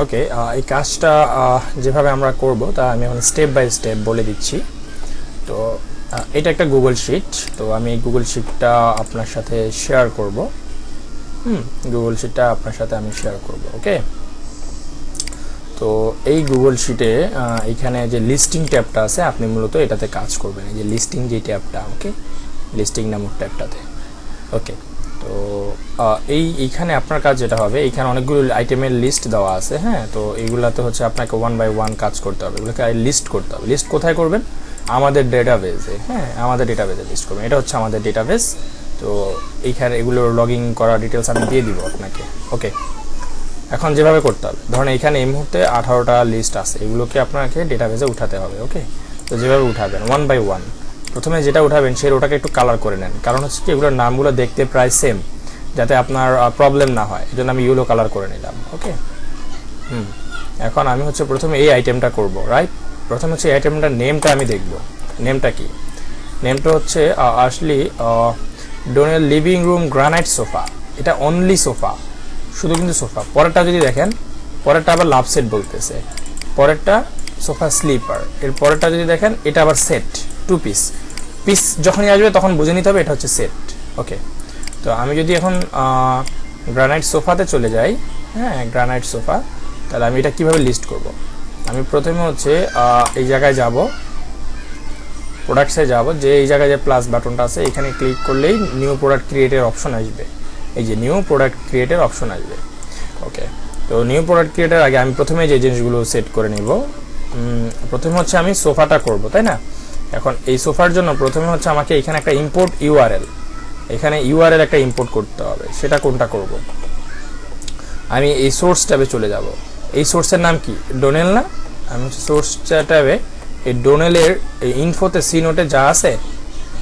ওকে, এই কাজটা যেভাবে আমরা করব তা আমি এখন স্টেপ বাই স্টেপ বলে দিচ্ছি। তো এটা একটা গুগল শিট, তো আমি এই গুগল শিটটা আপনার সাথে শেয়ার করব। গুগল শিটটা আপনার সাথে আমি শেয়ার করব। ওকে, তো এই গুগল শিটে এখানে যে লিস্টিং ট্যাবটা আছে, আপনি মূলত এটাতে কাজ করবেন, এই যে লিস্টিং যে ট্যাবটা, ওকে, লিস্টিং নামক ট্যাবটাতে। ওকে, তো এইখানে আপনার কাজ যেটা হবে, এইখানে অনেকগুলো আইটেমের লিস্ট দেওয়া আছে। হ্যাঁ, তো এইগুলাতে হচ্ছে আপনাকে 1 বাই 1 কাজ করতে হবে, এগুলোকে লিস্ট করতে হবে। লিস্ট কোথায় করবেন? আমাদের ডেটাবেসে। হ্যাঁ, আমাদের ডেটাবেসে লিস্ট করবেন। এটা হচ্ছে আমাদের ডেটাবেস। তো এইখানে এগুলোর লগইন করা ডিটেলস আমি দিয়ে দিব আপনাকে। ওকে, এখন যেভাবে করতে হবে, ধরুন এখানে এই মুহূর্তে 18টা লিস্ট আছে, এগুলোকে আপনাকে ডেটাবেসে উঠাতে হবে। ওকে, তো যেভাবে উঠাবেন 1 বাই 1, প্রথমে যেটা উঠাবেন সেই ওটাকে একটু কালার করে নেন, কারণ হচ্ছে কি এগুলোর নামগুলো দেখতে প্রায় সেম, যাতে আপনার প্রবলেম না হয়, এই জন্য আমি ইয়েলো কালার করে নিলাম। ওকে, এখন আমি হচ্ছে প্রথমে এই আইটেমটা করব, রাইট? প্রথমে হচ্ছে এই আইটেমটার নেমটা আমি দেখব। নেমটা কি? নেমটা হচ্ছে আসলে Donnell living room granite sofa. এটা অনলি সোফা, শুধু কিন্তু সোফা। পরেরটা যদি দেখেন, পরেরটা আবার লাভ সেট বলতেছে, পরেরটা সোফা স্লিপার। এর পরেরটা যদি দেখেন, এটা আবার সেট, 2 পিস। পিস যখনই আসবে তখন বুঝে নিতে হবে এটা হচ্ছে সেট। ওকে, তো আমি যদি এখন গ্রানাইট সোফাতে চলে যাই, হ্যাঁ, গ্রানাইট সোফা, তাহলে আমি এটা কিভাবে লিস্ট করব? আমি প্রথমে হচ্ছে এই জায়গায় যাব, প্রোডাক্টসে যাব, যে এই জায়গায় যে প্লাস বাটনটা আছে এখানে ক্লিক করলেই নিউ প্রোডাক্ট ক্রিয়েটের অপশন আসবে। এই যে নিউ প্রোডাক্ট ক্রিয়েটের অপশন আসবে। ওকে, তো নিউ প্রোডাক্ট ক্রিয়েটের আগে আমি প্রথমে যে জিনিসগুলো সেট করে নিব। প্রথমে হচ্ছে আমি সোফাটা করব, তাই না? এখন এই সোফার জন্য প্রথমে হচ্ছে আমাকে এখানে একটা ইম্পোর্ট ইউআরএল, এখানে ইউআরএল একটা ইম্পোর্ট করতে হবে। সেটা কোনটা করব? আমি এই সোর্স ট্যাবে চলে যাব। এই সোর্সের নাম কি? ডোনেল না? আমি সোর্স ট্যাবে এই ডোনেলের এই ইনফোতে সি নোটে যা আছে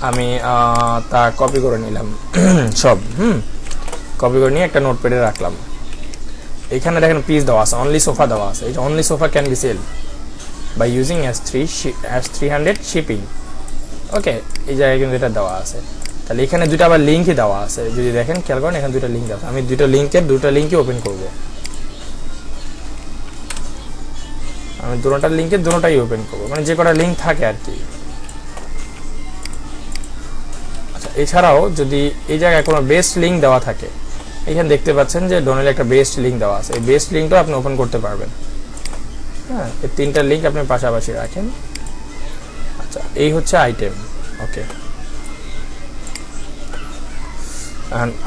আমি তা কপি করে নিলাম সব। কপি করে নিয়ে একটা নোটপ্যাডে রাখলাম। এখানে দেখেন পিস দেওয়া আছে, অনলি সোফা দেওয়া আছে। এই যে only sofa can be sell by using S300 shipping. Okay, এই জায়গায় কিন্তু এটা দেওয়া আছে। তাহলে এখানে দুটো আবার লিঙ্কই দেওয়া আছে, যদি দেখেন খেয়াল করেন, এখানে দুটো লিঙ্ক দেওয়া আছে। আমি দুটো লিঙ্কই ওপেন করব। আমি দুটোটাই ওপেন করব, মানে যে কটা লিঙ্ক থাকে আর কি। আচ্ছা, এছাড়াও যদি এই জায়গায় কোনো বেস্ট লিঙ্ক দেওয়া থাকে, এখানে দেখতে পাচ্ছেন যে ডোনেলে একটা বেস্ট লিঙ্ক দেওয়া আছে, এই বেস্ট লিঙ্কটাও আপনি ওপেন করতে পারবেন। হ্যাঁ, এই 3টা লিঙ্ক আপনি পাশাপাশি রাখেন। আচ্ছা, এই হচ্ছে আইটেম। ওকে,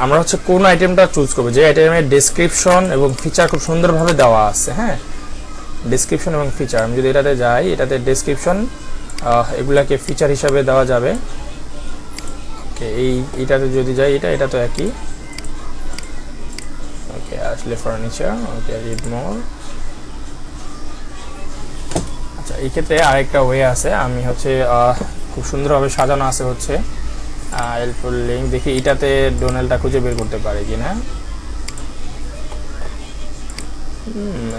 আমরা হচ্ছে কোন আইটেমটা চুজ করবো, যে আইটেমের ডেসক্রিপশন এবং ফিচার খুব সুন্দরভাবে দেওয়া আছে। হ্যাঁ, ডেসক্রিপশন এবং ফিচার, আমি যদি এটাতে যাই, এটাতে ডেসক্রিপশন এগুলাকে ফিচার হিসাবে দেওয়া যাবে। ওকে, এইটাতে যদি যাই, এটা তো একই। ওকে, আসলে ফার্নিচার। ওকে, রিড মোর। আচ্ছা, এই ক্ষেত্রে আরেকটা ওয়ে আছে, আমি হচ্ছে খুব সুন্দরভাবে সাজানো আছে হচ্ছে হেল্পফুল লিঙ্ক। দেখি এটাতে ডোনেলটা খুঁজে বের করতে পারে কিনা।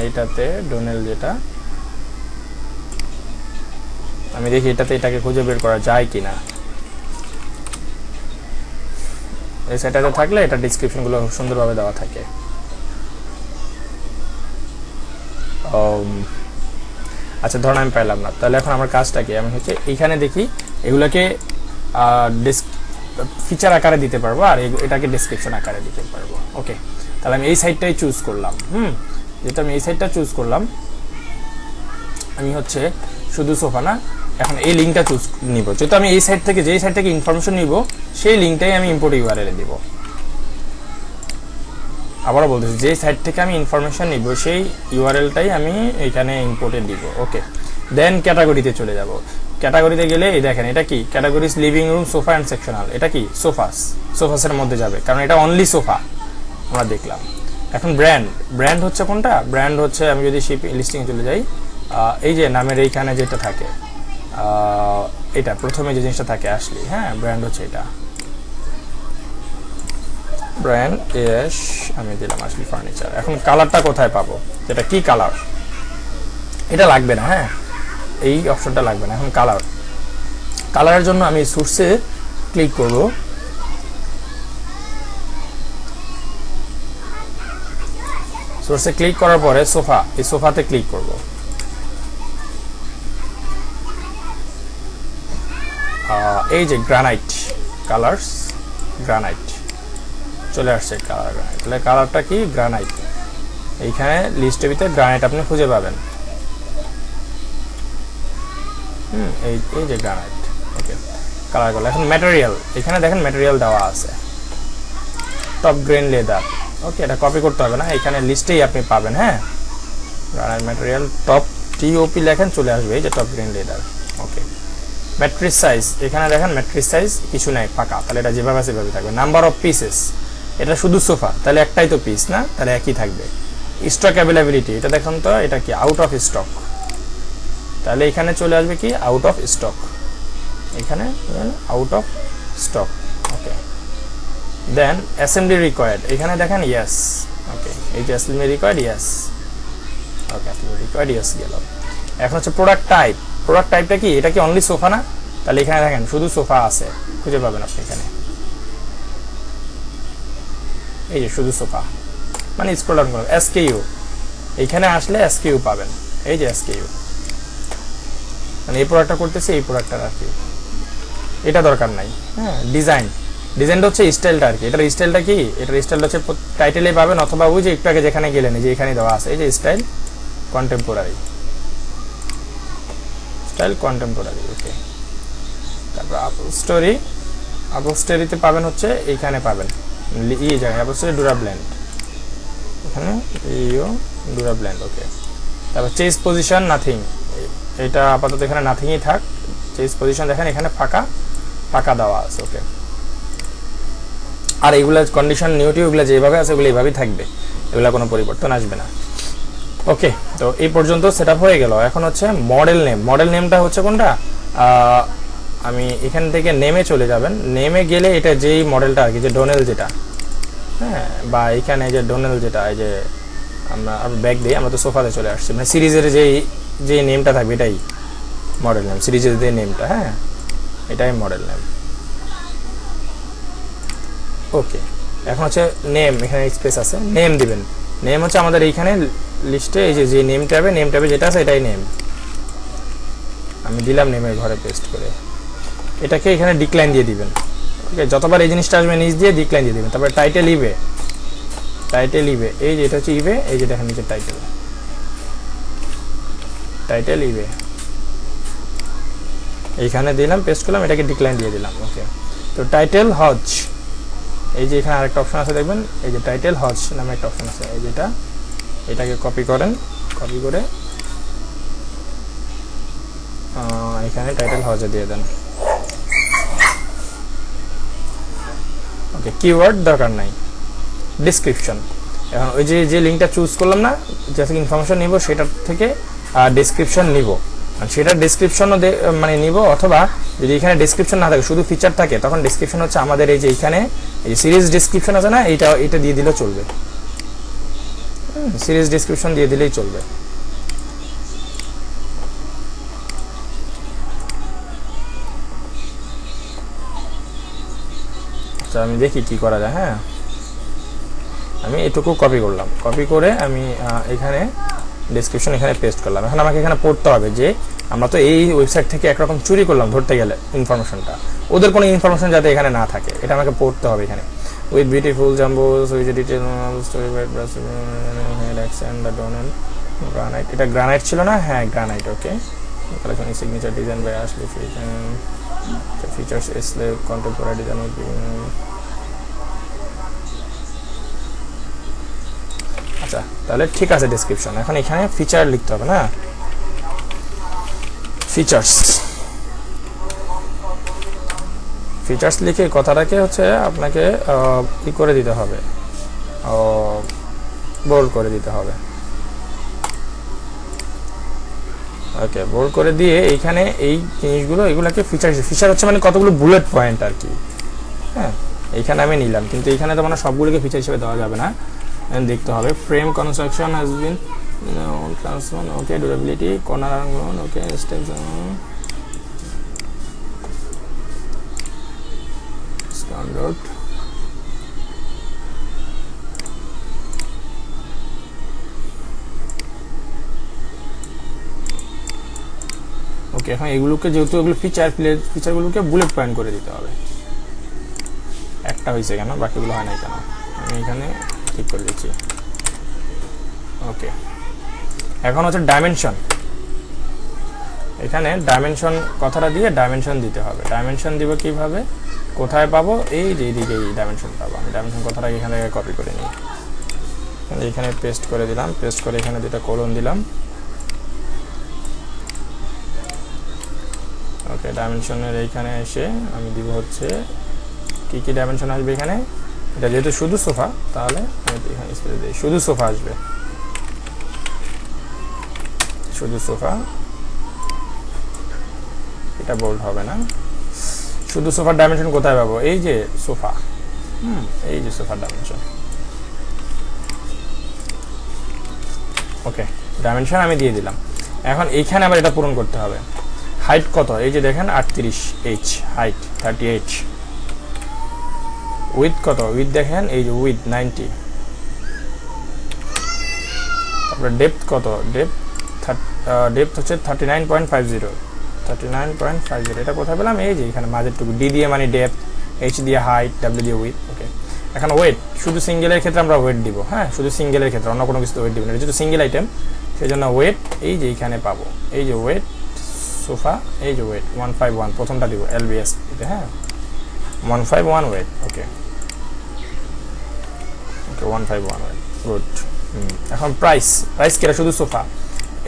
এইটাতে ডোনেল যেটা, আমি দেখি এটাকে খুঁজে বের করা যায় কিনা। এই সেটাতে থাকলে এটা ডেসক্রিপশনগুলো সুন্দরভাবে দেওয়া থাকে। আচ্ছা, ধরুন আমি পাইলাম না, তাহলে এখন আমার কাজটা কি? আমি হচ্ছে এইখানে দেখি এগুলোকে ফিচার আকারে দিতে পারবো, আর এটাকে ডেসক্রিপশন আকারে দিতে পারবো। ওকে, তাহলে আমি এই সাইডটাই চুজ করলাম। যেহেতু আমি এই সাইডটা চুজ করলাম, আমি হচ্ছে শুধু সোফা না, এখন এই লিঙ্কটা চুজ নিব। যেহেতু আমি এই সাইড থেকে ইনফরমেশন নিব, সেই লিঙ্কটাই আমি ইম্পোর্ট ইউআরএল দিব। আবারও বলতেছি, যে সাইট থেকে আমি ইনফরমেশন নিব সেই ইউআরএলটাই আমি এখানে ইম্পোর্টে দিব। ওকে, দেন ক্যাটাগরিতে চলে যাব। ক্যাটাগরিতে গেলে এই দেখেন, এটা কি? Categories living room sofa and sectional. এটা কি? সোফাসের মধ্যে যাবে, কারণ এটা অনলি সোফা আমরা দেখলাম। এখন ব্র্যান্ড হচ্ছে কোনটা? ব্র্যান্ড হচ্ছে, আমি যদি শিপ লিস্টিংয়ে চলে যাই, এই যে নামের এইখানে যেটা থাকে, এটা প্রথমে যে জিনিসটা থাকে আসলে, হ্যাঁ, ব্র্যান্ড হচ্ছে এটা, ব্র্যান্ড এস আমি দিলাম আসলে ফার্নিচার। এখন কালারটা কোথায় পাবো? যেটা কি কালার? এটা লাগবে না, হ্যাঁ, এই অপশনটা লাগবে না। এখন কালারের জন্য আমি সোর্সে ক্লিক করব। সোর্সে ক্লিক করার পরে সোফা, এই সোফাতে ক্লিক করব। এই যে গ্রানাইট কালার্স, গ্রানাইট চলে আসছে কালার গ্রানাইট। তাহলে কালারটা কি? গ্রানাইট। এইখানে লিস্টের ভিতরে গ্রানাইট আপনি খুঁজে পাবেন। এই যে গ্রানাইট। ওকে, কালারগুলো। এখন ম্যাটেরিয়াল, এখানে দেখেন ম্যাটেরিয়াল দেওয়া আছে, টপ গ্রেন লেদার। ওকে, এটা কপি করতে হবে না, এখানে লিস্টেই আপনি পাবেন। হ্যাঁ, গ্রানাইট ম্যাটেরিয়াল টপ টিওপি লেখেন, চলে আসবে এই যে টপ গ্রেন লেদার। ওকে, ম্যাট্রিক্স সাইজ, এখানে দেখেন ম্যাট্রিক্স সাইজ কিছু নাই, ফাঁকা। তাহলে এটা যেভাবে আছে সেভাবে থাকবে। নাম্বার অফ পিসেস, এটা শুধু সোফা, তাহলে একটাই তো পিস না, তাহলে একই থাকবে। স্টক অ্যাভেলেবিলিটি, এটা দেখুন তো, এটা কি? Out of stock. তাহলে এখানে চলে আসবে কি? Out of stock. এখানে out of stock. Okay, then assembly required, এখানে দেখেন ইয়েস। ওকে, এই যে assembly required, yes. Okay, assembly required, yes গেল। এখন হচ্ছে প্রোডাক্ট টাইপ। প্রোডাক্ট টাইপটা কি? এটা কি অনলি সোফা না? তাহলে এখানে দেখেন শুধু সোফা আছে, খুঁজে পাবেন আপনি এখানে। এই যে শুধু সোফা, মানে স্ক্রল ডাউন করুন, এসকেইউ, এইখানে আসলে এসকেইউ পাবেন। এই যে এসকেইউ, মানে এই প্রোডাক্টটা করতেছে, এই প্রোডাক্টটা আর কি, এটা দরকার নাই। হ্যাঁ, ডিজাইন, ডিজাইনটা হচ্ছে স্টাইলটা আর কি। এটার স্টাইলটা কি? এটার স্টাইলটা হচ্ছে টাইটেলে পাবেন, অথবা ওই যে একটু আগে যেখানে গেলেন, যে এখানে দেওয়া আছে, এই যে স্টাইল কন্টেম্পোরারি, স্টাইল কন্টেম্পোরারি। ওকে, তারপর আপল স্টোরি, আপল স্টোরিতে পাবেন হচ্ছে এইখানে পাবেন, এই জায়গায় আপল স্টোরি ডুরা ব্ল্যান্ড, এখানে ইও ডুরা ব্ল্যান্ড। ওকে, তারপর চেস পজিশন নাথিং, এটা আপাতত এখানে নাথিংই থাক। চেস পজিশন দেখেন এখানে ফাঁকা ফাঁকা দেওয়া আছে। ওকে, আর এগুলা কন্ডিশন নিউটি, ওগুলো যেভাবে আছে ওগুলো এইভাবেই থাকবে, এগুলা কোনো পরিবর্তন আসবে না। ওকে, তো এই পর্যন্ত সেটআপ হয়ে গেল। এখন হচ্ছে মডেল নেম। মডেল নেমটা হচ্ছে কোনটা? আমি এখান থেকে নেমে চলে যাবেন, নেমে গেলে এটা যেই মডেলটা আর কি, যে ডোনেল যেটা, হ্যাঁ, বা এখানে যে ডোনেল যেটা, এই যে আমরা ব্যাক দিয়ে আমরা তো সোফাতে চলে আসছি, মানে সিরিজের যে নেমটা থাকবে এটাই মডেল নেম, সিরিজের যে নেমটা। হ্যাঁ, এটাই মডেল নেম। ওকে, এখন হচ্ছে নেম, এখানে স্পেস আছে, নেম দিবেন। নেম হচ্ছে আমাদের এইখানে লিস্টে এই যে নেম ট্যাবে যেটা আছে এটাই নেম। আমি দিলাম নেমের ঘরে পেস্ট করে, এটাকে এখানে ডিক্লাইন দিয়ে দিবেন। ওকে, যতবার এই জিনিসটা আসবে নিচ দিয়ে ডিক্লাইন দিয়ে দিবেন। তারপরে টাইটেল ইবে, টাইটেল ইবে, এই যে এটা হচ্ছে ইবে, এই যে দেখেন নিচে টাইটেল, টাইটেল ইবে, এইখানে দিলাম, পেস্ট করলাম, এটাকে ডিক্লাইন দিয়ে দিলাম। ওকে, তো টাইটেল হজ, এই যে এখানে আরেকটা অপশন আছে দেখবেন, এই যে টাইটেল হজ নামে একটা অপশন আছে, এই যেটা, এটাকে কপি করেন, কপি করে এখানে টাইটেল হজে দিয়ে দেন। ওকে, কিওয়ার্ড দরকার নাই। ডেসক্রিপশন, এখন ওই যে লিঙ্কটা চুজ করলাম না, যে ইনফরমেশন নিব সেটার থেকে ডেসক্রিপশন নিব, সেটা ডেসক্রিপশনও মানে নিব, অথবা যদি এখানে ডেসক্রিপশন না থাকে শুধু ফিচার থাকে, তখন ডেসক্রিপশন হচ্ছে আমাদের এই যে এখানে এই যে সিরিজ ডেসক্রিপশন আছে না, এটা দিয়ে দিলেও চলবে। সিরিজ ডেসক্রিপশন দিয়ে দিলেই চলবে। আচ্ছা, আমি দেখি কি করা যায়। হ্যাঁ, আমি এটুকু কপি করলাম, কপি করে আমি এখানে ডেসক্রিপশন এখানে পেস্ট করলাম। এখন আমাকে এখানে পড়তে হবে যে আমরা তো এই ওয়েবসাইট থেকে একরকম চুরি করলাম ধরতে গেলে ইনফরমেশনটা, ওদের কোনো ইনফরমেশন যাতে এখানে না থাকে, এটা আমাকে পড়তে হবে এখানে। With beautiful jumbos with detail story bite brush action the Donnell granite, এটা গ্রানাইট ছিল না? হ্যাঁ, granite. Okay, collection signature design by Ashley features slave contemporary design with. আচ্ছা, তাহলে ঠিক আছে ডেসক্রিপশন। এখন এখানে ফিচার লিখতে হবে না, ফিচার্স লিখে কথাটাকে হচ্ছে আপনাকে ই করে দিতে হবে, বোল্ড করে দিতে হবে। ওকে, বোল্ড করে দিয়ে এইখানে এই জিনিসগুলো, এগুলোকে ফিচার হচ্ছে মানে কতগুলো বুলেট পয়েন্ট আর কি। হ্যাঁ, এইখানে আমি নিলাম, কিন্তু এইখানে তো মানে সবগুলোকে ফিচার হিসেবে দেওয়া যাবে না, দেখতে হবে। Frame construction has been transform. Okay, durability, corner arm, okay, steps, standard, okay, এখন এগুলোকে যেহেতু এগুলো ফিচারগুলোকে বুলেট পয়েন্ট করে দিতে হবে। একটা হয়েছে কেন, বাকিগুলো হয় নাই কেন? আমি এখানে ঠিক করে দিচ্ছি। ওকে, এখন হচ্ছে ডাইমেনশন। এখানে ডাইমেনশন কথাটা দিয়ে ডাইমেনশন দিতে হবে। ডাইমেনশন দিব কিভাবে, কোথায় পাবো? এই যে এইদিকে এই ডাইমেনশন পাবো। আমি ডাইমেনশন কথাটা এখানে কপি করে নিই, এখানে পেস্ট করে দিলাম। পেস্ট করে এখানে দুটো কোলন দিলাম। ওকে, ডাইমেনশনের এইখানে এসে আমি দিব হচ্ছে কি কি ডাইমেনশন আসবে এখানে। এটা যেহেতু শুধু সোফা, তাহলে আমি এখানে স্পেস দিই, শুধু সোফা আসবে, শুধু সোফা। এটা বোল্ড হবে না। শুধু সোফার ডাইমেনশন কোথায় পাবো? এই যে সোফা, এই যে সোফার ডাইমেনশন। ওকে, ডাইমেনশন আমি দিয়ে দিলাম। এখন এইখানে আবার এটা পূরণ করতে হবে। হাইট কত? এই যে দেখেন 38 হাইট 38। উইথ কত? উইথ দেখেন এই যে উইথ 90। তারপরে ডেপথ কত? ডেপথ হচ্ছে 39.50। 39.50 এটা কোথায় পেলাম? এই যে এখানে মাঝেরটুকু। ডি দিয়ে মানে ডেপথ, এইচ দিয়ে হাইট, ডাব্লিউ দিয়ে উইথ। ওকে, এখন ওয়েট, শুধু সিঙ্গেলের ক্ষেত্রে আমরা ওয়েট দিব। হ্যাঁ, শুধু সিঙ্গেলের ক্ষেত্রে, অন্য কোনো কিছু ওয়েট দিব না, যেহেতু সিঙ্গেল আইটেম সেই জন্য ওয়েট এই যে এইখানে পাবো। এই যে ওয়েট সোফা, এই যে ওয়েট 151 প্রথমটা দিব এলবিএস দিতে। হ্যাঁ, 151 ওয়েট। ওকে ওকে, 151 ওয়েট, গুড। এখন প্রাইস কেটা? শুধু সোফা।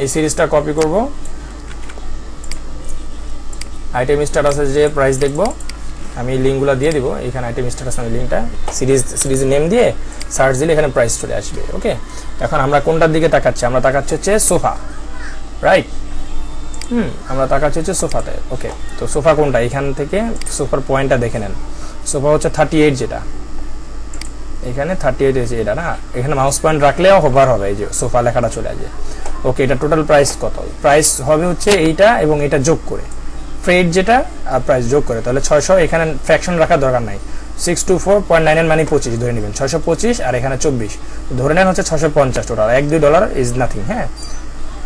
এই সিরিজটা কপি করব, আইটেম স্ট্যাটাসে যে প্রাইস দেখব, আমি লিঙ্কগুলো দিয়ে দিব এখানে। আইটেম স্ট্যাটাস আমি লিঙ্কটা সিরিজের নেম দিয়ে সার্চ দিলে এখানে প্রাইস চলে আসবে। ওকে, এখন আমরা কোনটার দিকে তাকাচ্ছি? আমরা তাকাচ্ছি হচ্ছে সোফা, রাইট? আমরা তাকাচ্ছি হচ্ছে সোফাতে। ওকে, তো সোফা কোনটা? এখান থেকে সোফার পয়েন্টটা দেখে নেন। সোফা হচ্ছে 38, যেটা এখানে 38 আছে এটা না। এখানে মাউস পয়েন্ট রাখলেও হোভার হবে, এই যে সোফা লেখাটা চলে আসবে। ওকে, এটা টোটাল প্রাইস কত? প্রাইস হবে হচ্ছে এইটা এবং এটা যোগ করে, ফ্রেড যেটা আর প্রাইস যোগ করে, তাহলে 600। এখানে ফ্র্যাকশন রাখার দরকার নাই। 624.99 মানে 25 ধরে নেবেন। 625 আর এখানে 24 ধরে নেন হচ্ছে 650 টোটাল। $1-2 is nothing. হ্যাঁ,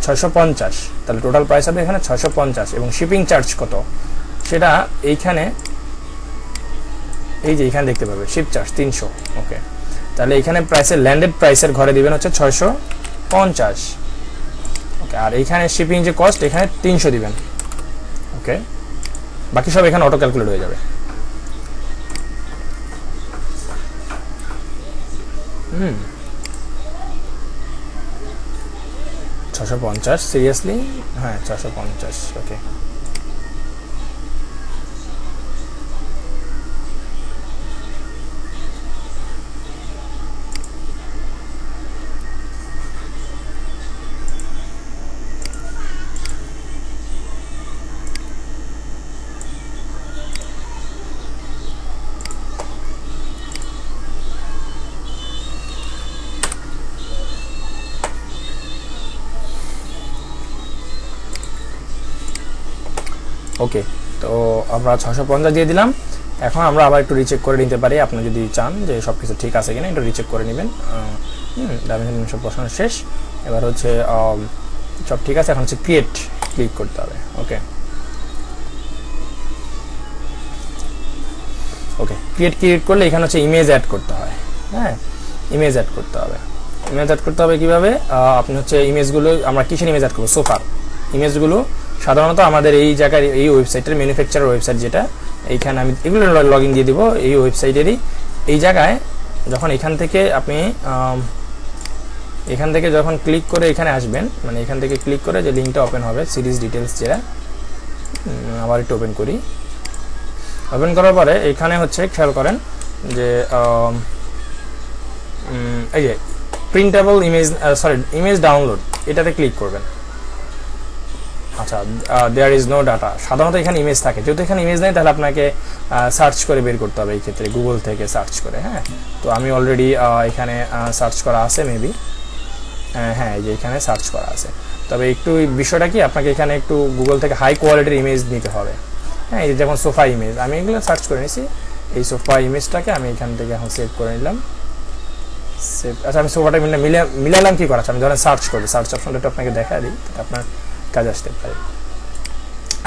650, তাহলে টোটাল প্রাইস হবে এখানে 650। এবং শিপিং চার্জ কত সেটা এইখানে, এই যে এখানে দেখতে পাবে শিপ চার্জ 300। ওকে, তাহলে এখানে প্রাইসের ল্যান্ডেড প্রাইসের ঘরে দিবেন হচ্ছে 650। ওকে, আর এইখানে শিপিং যে কস্ট এখানে 300 দিবেন। ওকে, বাকি সব এখানে অটো ক্যালকুলেট হয়ে যাবে। 650 সিরিয়াসলি? হ্যাঁ, 650। ওকে, ওকে, তো আমরা 650 দিয়ে দিলাম। এখন আমরা আবার একটু রিচেক করে নিতে পারি, আপনি যদি চান যে সব কিছু ঠিক আছে কিনা, একটু রিচেক করে নেবেন। ডাইমেনশন সব বসানো শেষ। এবার হচ্ছে সব ঠিক আছে। এখন হচ্ছে ক্রিয়েট ক্লিক করতে হবে। ওকে ওকে, ক্রিয়েট করলে এখানে হচ্ছে ইমেজ অ্যাড করতে হয়। হ্যাঁ, ইমেজ অ্যাড করতে হবে। ইমেজ অ্যাড করতে হবে কিভাবে? আপনি হচ্ছে ইমেজগুলো, আমরা কিসের ইমেজ অ্যাড করবো? সোফার ইমেজগুলো সাধারণত আমাদের এই জায়গার এই ওয়েবসাইটের ম্যানুফ্যাকচারার ওয়েবসাইট যেটা, এইখানে আমি এগুলো লগ ইন দিয়ে দিব। এই ওয়েবসাইটেরই এই জায়গায় যখন এখান থেকে আপনি এখান থেকে যখন ক্লিক করে এখানে আসবেন, মানে এখান থেকে ক্লিক করে যে লিঙ্কটা ওপেন হবে সিরিজ ডিটেলস যেটা, আবার একটু ওপেন করি। ওপেন করার পরে এখানে হচ্ছে খেয়াল করেন যে এই যে প্রিন্টেবল ইমেজ, ইমেজ ডাউনলোড, এটাতে ক্লিক করবেন। আচ্ছা, দেয়ার ইজ নো ডাটা। সাধারণত এখানে ইমেজ থাকে, যেহেতু এখানে ইমেজ নেই তাহলে আপনাকে সার্চ করে বের করতে হবে, এই ক্ষেত্রে গুগল থেকে সার্চ করে। হ্যাঁ, তো আমি অলরেডি এখানে সার্চ করা আছে মেবি। হ্যাঁ, এই যে এখানে সার্চ করা আছে। তবে একটু বিষয়টা কি, আপনাকে এখানে একটু গুগল থেকে হাই কোয়ালিটির ইমেজ নিতে হবে। হ্যাঁ, এই যেমন সোফা ইমেজ আমি এগুলো সার্চ করে নিয়েছি। এই সোফা ইমেজটাকে আমি এখান থেকে এখন সেভ করে নিলাম। সেভ। আচ্ছা, আমি সোফাটা মিলালাম কি করা? আমি ধরেন সার্চ করি, সার্চ অপশনটা একটু আপনাকে দেখা দিই, আপনার কাজ আসতে পারে।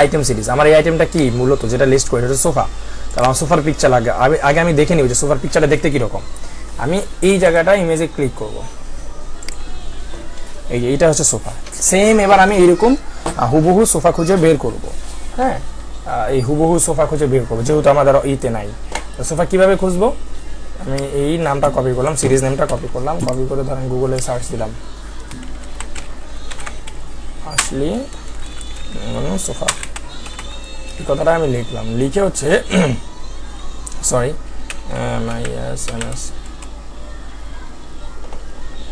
Item series. আমার এই আইটেমটা কি মূলত যেটা লিস্ট করে এটা সোফা, তাহলে আমার সোফার পিকচার লাগে। আগে আমি দেখে নিব যে সোফার পিকচারটা দেখতে কীরকম। আমি এই জায়গাটা ইমেজে ক্লিক করব, এই যে এইটা হচ্ছে সোফা। সেম এবার আমি এইরকম হুবহু সোফা খুঁজে বের করব। হ্যাঁ, এই হুবহু সোফা খুঁজে বের করবো, যেহেতু আমাদের ইতে নাই। সোফা কিভাবে খুঁজবো? আমি এই নামটা কপি করলাম, সিরিজ নেমটা কপি করলাম, কপি করে ধরেন গুগলে সার্চ দিলাম আসলে সোফা, এই কথাটা আমি লিখলাম। লিখে হচ্ছে সরি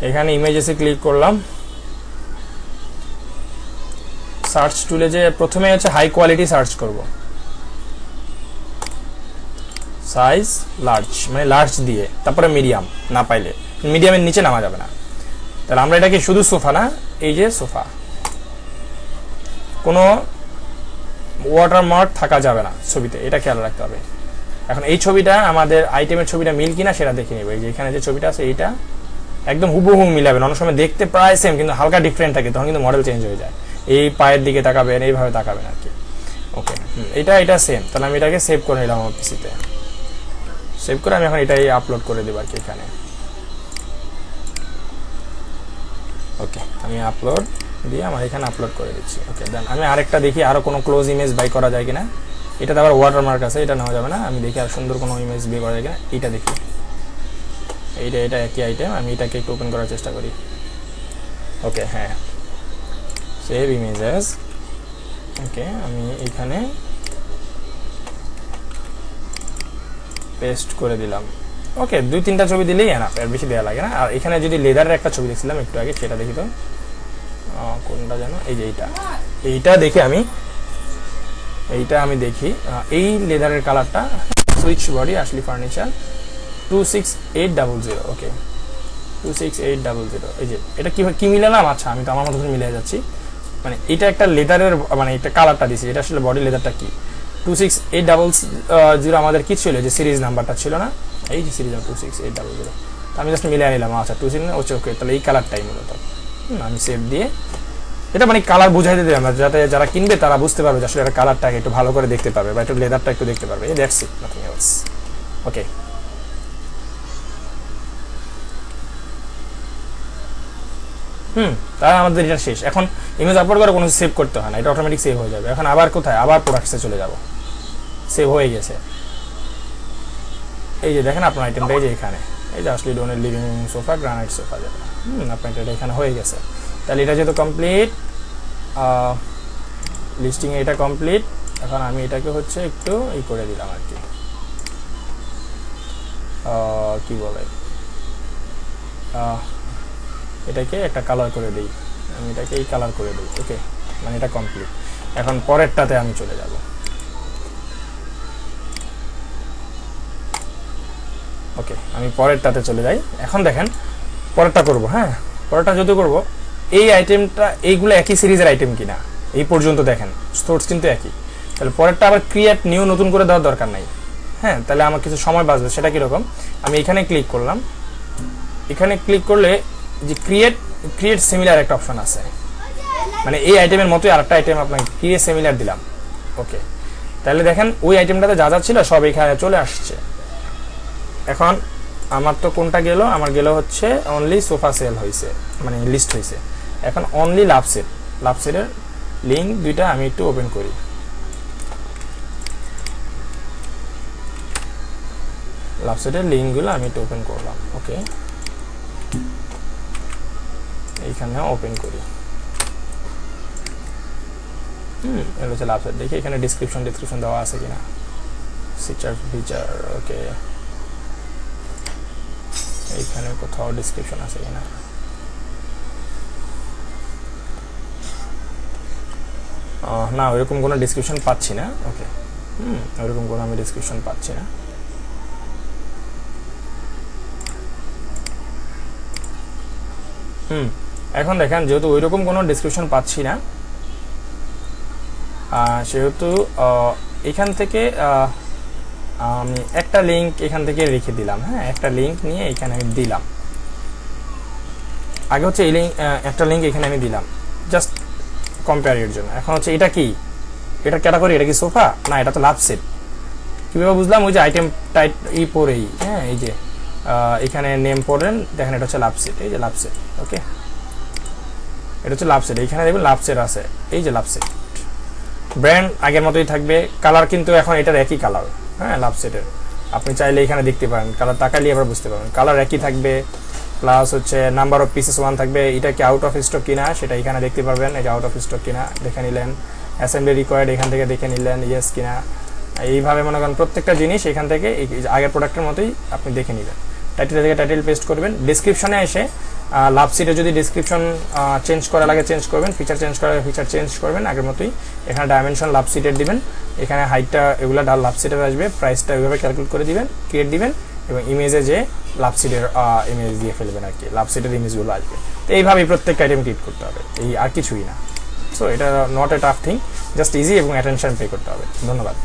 এখানে ইমেজেসে ক্লিক করলাম। সার্চ টুলে যে প্রথমে হচ্ছে হাই কোয়ালিটি সার্চ করব, সাইজ লার্জ, মানে লার্জ দিয়ে, তারপরে মিডিয়াম, না পাইলে মিডিয়ামের নিচে নামা যাবে না। তাহলে আমরা এটাকে শুধু সোফা না, এই যে সোফা, কোনো ওয়াটারমার্ক থাকা যাবে না ছবিতে, এটা খেয়াল রাখতে হবে। এখন এই ছবিটা আমাদের আইটেমের ছবিটা মিল কিনা সেটা দেখে নেব। এই যে এখানে যে ছবিটা আছে এইটা একদম হুবহু মিলাবে, অনেক সময় দেখতে প্রায় সেম কিন্তু হালকা ডিফারেন্ট থাকে, তখন কিন্তু মডেল চেঞ্জ হয়ে যায়। এই পায়ের দিকে তাকাবেন, এইভাবে তাকাবেন আর কি। ওকে, এটা সেম। তাহলে আমি এটাকে সেভ করে নিলাম আমার পিসিতে। সেভ করে আমি এখন এটাই আপলোড করে দেব আর কি এখানে। ওকে, আমি আপলোড দিয়ে আমার এখানে আপলোড করে দিচ্ছি। ওকে, দেন আমি আরেকটা দেখি আরো কোনো ক্লোজ ইমেজ বাই করা যায় কিনা। এটাতে আবার ওয়াটারমার্ক আছে, এটা নেওয়া যাবে না। আমি দেখি আর সুন্দর কোনো ইমেজ বের করা যায় কিনা, এইটা দেখি। এটা একই আইটেম, আমি এটাকে একটু ওপেন করার চেষ্টা করি। ওকে, হ্যাঁ, সেভ ইমেজেস। ওকে, আমি এখানে পেস্ট করে দিলাম। ওকে, 2-3টা ছবি দিলেই এনাফ, এর বেশি দেওয়া লাগে না। আর এখানে যদি লেদারের একটা ছবি দেখছিলাম একটু আগে, সেটা দেখি তো কোনটা যেন, এই যে এইটা দেখে আমি দেখি এই লেদারের কালারটা, সুইচ বডি আসলি ফার্নিচার 26800। ওকে, 26800। এই যে এটা কি মিলালাম? আচ্ছা, আমি তো আমার মতো মিলে যাচ্ছি। মানে এটা একটা লেদারের, মানে এটা কালারটা দিছি, এটা আসলে বডি লেদারটা কি 26800 আমাদের কি ছিল, যে সিরিজ নাম্বারটা ছিল না, এই যে সিরিজ 26800। তো আমি জাস্ট মিলিয়ে নিলাম। আচ্ছা, 268, ওকে, তাহলে এই কালারটাই মূলত। আমি সেভ দিয়ে এটা মানে কালার বুঝাইতে দিলাম, যাতে যারা কিনবে তারা বুঝতে পারবে যে আসলে এটা কালারটাকে একটু ভালো করে দেখতে পারবে, বা একটু লেদারটা একটু দেখতে পারবে। এই দ্যাটস ইট, নাথিং এলস। ওকে, তাহলে আমাদের এটা শেষ। এখন ইমেজ আপলোড করে কোনো সেভ করতে হয় না, এটা অটোমেটিক সেভ হয়ে যাবে। এখন আবার কোথায়? আবার প্রোডাক্টসে চলে যাব। সেভ হয়ে গেছে। এই যে দেখেন আপনার আইটেমটা, এই যে এখানে, এই যে আসলে DoNER living sofa, granite sofa, যেটা আপনার এটা এখানে হয়ে গেছে। তাহলে এটা যেহেতু কমপ্লিট, লিস্টিং এটা কমপ্লিট। এখন আমি এটাকে হচ্ছে একটু করে দিলাম আর কি, কি বলে, এটাকে একটা কালার করে দিই। আমি এটাকে এই কালার করে দিই। ওকে, মানে এটা কমপ্লিট। এখন পরেরটাতে আমি চলে যাব। ওকে, আমি পরেরটাতে চলে যাই। এখন দেখেন পরেরটা করব। হ্যাঁ, পরেরটা যদি করব, এই আইটেমটা, এইগুলো একই সিরিজের আইটেম কিনা এই পর্যন্ত দেখেন, সোর্স কিন্তু একই। তাহলে পরেরটা আবার ক্রিয়েট নিউ নতুন করে দেওয়ার দরকার নাই। হ্যাঁ, তাহলে আমার কিছু সময় বাঁচবে। সেটা কীরকম? আমি এখানে ক্লিক করলাম। এখানে ক্লিক করলে যে ক্রিয়েট সিমিলার একটা অপশন আছে, মানে এই আইটেমের মতোই আরেকটা আইটেম আপনাকে ক্রিয়েট সিমিলার দিলাম। ওকে, তাহলে দেখেন ওই আইটেমটাতে যা যা ছিল সব এখানে চলে আসছে। এখন আমার তো কোনটা গেল? আমার গেল হচ্ছে অনলি সোফা সেল হয়েছে, মানে লিস্ট হয়েছে। এখন অনলি লাভসেটের লিঙ্ক দুইটা আমি একটু ওপেন করি। লাভসেটের লিঙ্কগুলো আমি একটু ওপেন করলাম। ওকে, এইখানে ওপেন করি। এটা হচ্ছে লাভসেট। দেখি এখানে ডিসক্রিপশন দেওয়া আছে কিনা, ফিচার। ওকে, এইখানে কোথাও ডিসক্রিপশন আছে কিনা? না, ওইরকম কোনো ডিসক্রিপশন পাচ্ছি না। ওকে, ওইরকম কোনো আমি ডিসক্রিপশন পাচ্ছি না। এখন দেখেন, যেহেতু ওইরকম কোনো ডিসক্রিপশন পাচ্ছি না, সেহেতু এখান থেকে আমি একটা লিঙ্ক এখান থেকে রেখে দিলাম। হ্যাঁ, একটা লিঙ্ক নিয়ে এখানে আমি দিলাম। আগে হচ্ছে এই লিঙ্ক, একটা লিঙ্ক এখানে আমি দিলাম জাস্ট কম্পেয়ারের জন্য। এখন হচ্ছে এটা কি, এটা ক্যাটাগরি, এটা কি সোফা না, এটা তো লাভ সেট। কীভাবে বুঝলাম? ওই যে আইটেম টাইট ই পরেই, হ্যাঁ এই যে এখানে নেম পড়েন, দেখেন এটা হচ্ছে লাভ সেট, এই যে লাভ সেট। ওকে, এটা হচ্ছে লাভ সেট, এইখানে দেখবেন লাভ সেট আছে, এই যে লাভ সেট। ব্র্যান্ড আগের মতোই থাকবে, কালার কিন্তু এখন এটার একই কালার, হ্যাঁ লাভ সেটের। আপনি চাইলে এখানে দেখতে পারেন, কালার তাকাইলে আবার বুঝতে পারবেন কালার একই থাকবে। প্লাস হচ্ছে নাম্বার অফ পিসেস 1 থাকবে, এটা কি আউট অফ স্টক কিনা সেটা এখানে দেখতে পারবেন, এই যে আউট অফ স্টক কিনা দেখে নিলেন। অ্যাসেম্বলি রিকোয়ার্ড এখান থেকে দেখে নিলেন, ইয়েস কিনা। এইভাবে মনে করেন প্রত্যেকটা জিনিস এখান থেকে আগের প্রোডাক্টের মতোই আপনি দেখে নেবেন। টাইটেল থেকে টাইটেল পেস্ট করবেন, ডিসক্রিপশনে এসে লাভ সিটে যদি ডিসক্রিপশন চেঞ্জ করা লাগে চেঞ্জ করবেন, ফিচার চেঞ্জ করা লাগে ফিচার চেঞ্জ করবেন আগের মতোই। এখানে ডাইমেনশন লাভ সিটের দিবেন, এখানে হাইটটা এগুলো লাভ সিটের আসবে, প্রাইসটা ওইভাবে ক্যালকুলেট করে দিবেন, ক্রিয়েট দিবেন, এবং ইমেজে যে লাভ সিটের ইমেজ দিয়ে ফেলবেন আর কি, লাভ সিটের ইমেজগুলো আসবে। তো এইভাবেই প্রত্যেকটা আইটেম ক্রিয়েট করতে হবে, এই আর কিছুই না। সো এটা not a tough thing, just easy এবং অ্যাটেনশন পে করতে হবে। ধন্যবাদ।